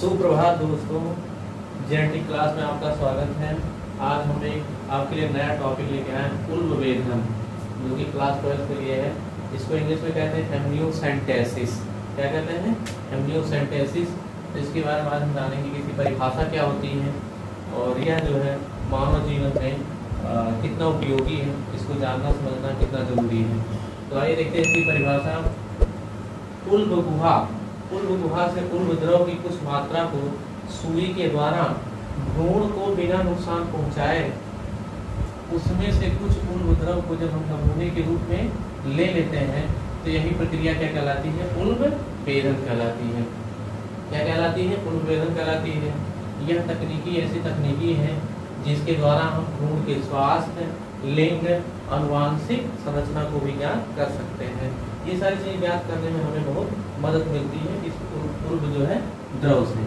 सुप्रभात दोस्तों, genetic class में आपका स्वागत है। आज हम एक आपके लिए नया टॉपिक लेके आए हैं, उल्बवेधन, जो कि क्लास 12 के लिए है। इसको इंग्लिश में कहते हैं एमनियोसेंटेसिस। क्या कहते हैं? एमनियोसेंटेसिस। तो इसके बारे में आज हम जानेंगे कि इसकी परिभाषा क्या होती है और यह जो है मानव जीवन में कितना उपयोगी है, इसको जानना समझना कितना जरूरी है। तो आइए देखते हैं इसकी परिभाषा। उल्बगुहा, उल्बगुहा से उल्बद्रव की कुछ मात्रा को सुई के द्वारा भ्रूण को बिना नुकसान पहुंचाए उसमें से कुछ उल्बद्रव को जब हम नमूने के रूप में ले लेते हैं तो यही प्रक्रिया क्या कहलाती है? उल्बवेधन कहलाती है। क्या कहलाती है? उल्बवेधन कहलाती है। यह तकनीकी ऐसी तकनीकी है जिसके द्वारा हम भ्रूण के स्वास्थ्य, लिंग, आनुवांशिक संरचना को भी ज्ञात कर सकते हैं। ये सारी चीज़ ज्ञात करने में हमें बहुत मदद मिलती है इस उल्ब जो है द्रव से,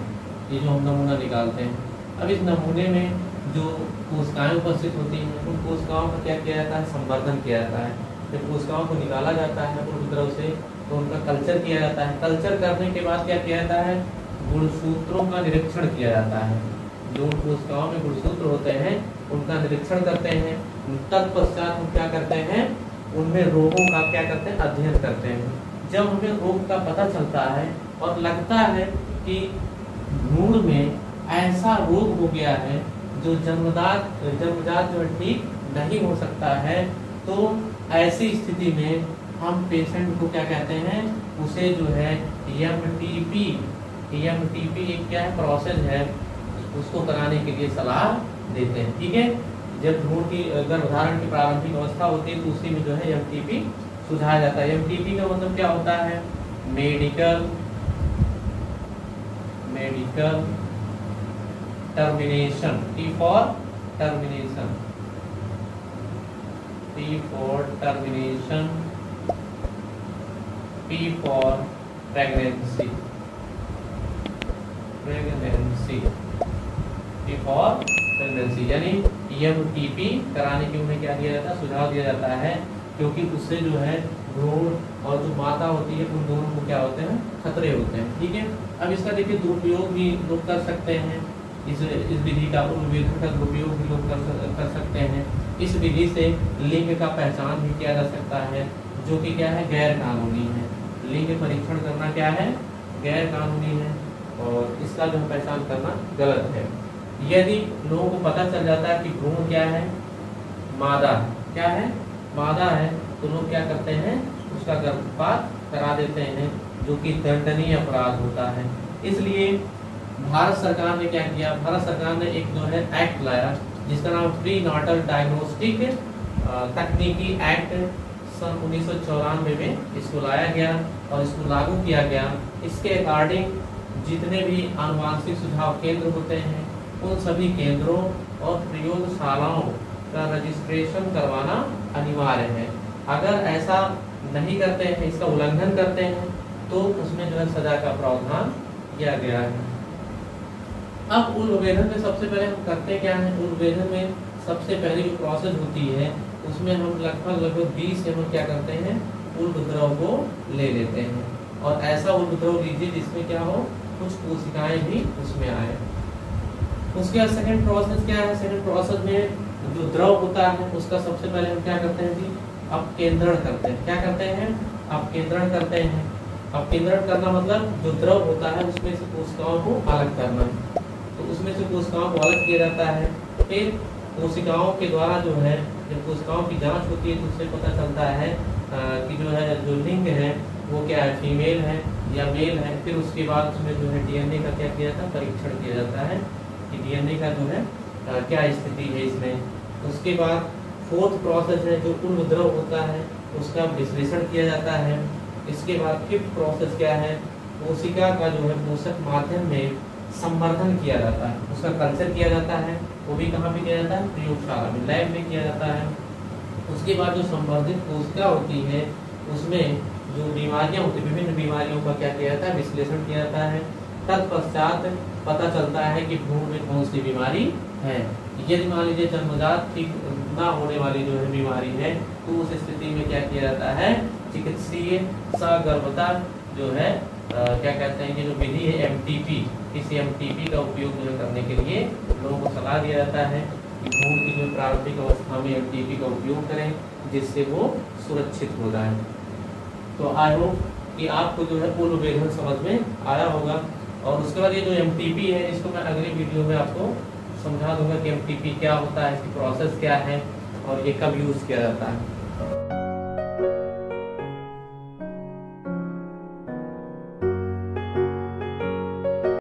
ये जो हम नमूना निकालते हैं। अब इस नमूने में जो कोशिकाएं उपस्थित होती हैं उन कोशिकाओं का क्या किया जाता है? संवर्धन किया जाता है। जब कोशिकाओं को निकाला जाता है उल्ब द्रव से तो उनका कल्चर किया जाता है। कल्चर करने के बाद क्या किया जाता है? गुणसूत्रों का निरीक्षण किया जाता है। जो कोशिकाओं में गुणसूत्र होते हैं उनका निरीक्षण करते हैं। तत्पश्चात हम क्या करते हैं? उनमें रोगों का क्या करते हैं? अध्ययन करते हैं। जब हमें रोग का पता चलता है और लगता है कि भ्रूण में ऐसा रोग हो गया है जो जन्मजात जो है ठीक नहीं हो सकता है, तो ऐसी स्थिति में हम पेशेंट को क्या कहते हैं? उसे जो है एमटीपी एक क्या है? प्रोसेस है, उसको कराने के लिए सलाह देते हैं। ठीक है, जब भ्रूण की गर्भधारण की प्रारंभिक अवस्था होती है तो उसी में जो है एमटीपी सुझाया जाता है। एमटीपी का मतलब क्या होता है? Medical termination. T for termination, T for termination, P for pregnancy, P for pregnancy। यानी EMTP कराने के उन्हें क्या दिया जाता है? सुझाव दिया जाता है, क्योंकि उससे जो है भ्रूण और जो माता होती है उन दोनों को क्या होते हैं? खतरे होते हैं। ठीक है, अब इसका देखिए दुरुपयोग भी लोग कर सकते हैं। इस विधि का, उल्बवेधन का दुरुपयोग भी लोग कर सकते हैं। इस विधि से लिंग का पहचान भी किया जा सकता है, जो कि क्या है? गैर कानूनी है। लिंग परीक्षण करना क्या है? गैर कानूनी है और इसका जो पहचान करना गलत है। यदि लोगों को पता चल जाता है कि भ्रूण क्या है? मादा। क्या है? मादा है, तो लोग क्या करते हैं? उसका गर्भपात करा देते हैं, जो कि दंडनीय अपराध होता है। इसलिए भारत सरकार ने क्या किया? भारत सरकार ने एक जो है एक्ट लाया जिसका नाम प्री नाटल डायग्नोस्टिक तकनीकी एक्ट सन 1994 में इसको लाया गया और इसको लागू किया गया। इसके अकॉर्डिंग जितने भी आनुवांशिक सुझाव केंद्र होते हैं उन सभी केंद्रों और प्रयोगशालाओं का रजिस्ट्रेशन करवाना अनिवार्य है। अगर ऐसा नहीं करते हैं, इसका उल्लंघन करते हैं, तो उसमें जो है सजा का प्रावधान किया गया है। अब उल्बवेधन में सबसे पहले हम करते क्या है? उल्बवेधन में सबसे पहले जो प्रोसेस होती है उसमें हम लगभग 20 ml क्या करते हैं? उल्बद्रव को ले लेते हैं और ऐसा उल्बद्रव लीजिए जिसमें क्या हो? कुछ कोशिकाएं भी उसमें आए। उसके बाद सेकंड प्रोसेस क्या है? सेकंड प्रोसेस में जो द्रव होता है उसका सबसे पहले हम क्या करते हैं जी? अपकेंद्रण करते हैं। क्या करते हैं? अपकेंद्रण करते हैं। अपकेंद्रण करना मतलब जो द्रव होता है उसमें से कोशिकाओं को अलग करना, तो उसमें से कोशिकाओं को अलग किया जाता है। फिर कोशिकाओं के द्वारा जो है जब कोशिकाओं की जांच होती है तो उससे पता चलता है कि जो है जो लिंग है वो क्या है? फीमेल है या मेल है। फिर उसके बाद उसमें जो है डीएनए का क्या किया जाता है? परीक्षण किया जाता है कि डीएनए का जो है क्या स्थिति है इसमें। उसके बाद फोर्थ प्रोसेस है जो उल्बद्रव होता है उसका विश्लेषण किया जाता है। इसके बाद फिफ्थ प्रोसेस क्या है? कोशिका का जो है पोषक माध्यम में संवर्धन किया जाता है, उसका कल्चर किया जाता है। वो भी कहाँ पे किया जाता है? प्रयोगशाला में, लैब में किया जाता है। उसके बाद जो संवर्धित कोशिका होती है उसमें जो बीमारियां होती है, विभिन्न बीमारियों का क्या किया जाता है? विश्लेषण किया जाता है। तत्पश्चात पता चलता है कि भ्रूण में कौन सी बीमारी है। यदि मान लीजिए जन्मजात ठीक ना होने वाली जो है बीमारी है तो उस स्थिति में क्या किया जाता है? चिकित्सीय सगर्भता जो है क्या कहते हैं कि जो विधि है एमटीपी, किसी एमटीपी का उपयोग जो है करने के लिए लोगों को सलाह दिया जाता है कि भ्रूण की जो प्रारंभिक अवस्था में एमटीपी का उपयोग करें, जिससे वो सुरक्षित हो जाए। तो आई होप कि आपको जो है पूर्ण विवरण समझ में आया होगा। और उसके बाद ये जो एमटीपी है, इसको मैं अगली वीडियो में आपको समझा दूंगा कि एमटीपी क्या होता है, इसकी प्रोसेस क्या है और ये कब यूज़ किया जाता है।